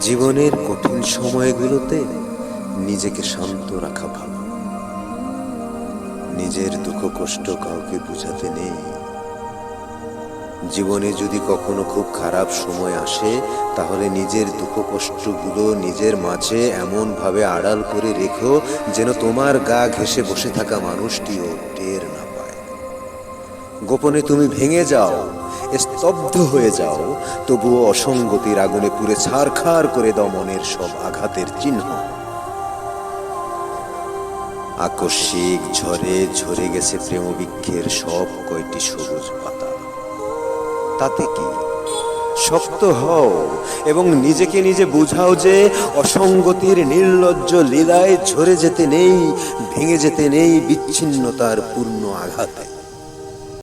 জীবনের কঠিন সময়গুলোতে নিজেকে শান্ত রাখা ভালো। নিজের দুঃখ কষ্ট কাউকে বুঝাতে নেই। জীবনে যদি কখনো খুব খারাপ সময় আসে, তাহলে নিজের দুঃখ কষ্টগুলো নিজের মাঝে এমন ভাবে আড়াল করে রেখো যেন তোমার গা ঘেঁষে বসে থাকা মানুষটিও টের না পায়। গোপনে তুমি ভেঙে যাও, স্তব্ধ হয়ে যাও, তবুও অসঙ্গতির আগুনে পুড়ে ছারখার করে দাও মনের সব আঘাতের চিহ্ন। আকস্মিক ঝড়ে ঝরে গেছে প্রেমবৃক্ষের সব কয়টি সবুজ পাতা। তাতে কি? শক্ত হও এবং নিজেকে নিজে বুঝাও যে অসঙ্গতির নির্লজ্জ লীলায় ঝরে যেতে নেই, ভেঙে যেতে নেই বিচ্ছিন্নতার পূর্ণ আঘাতে।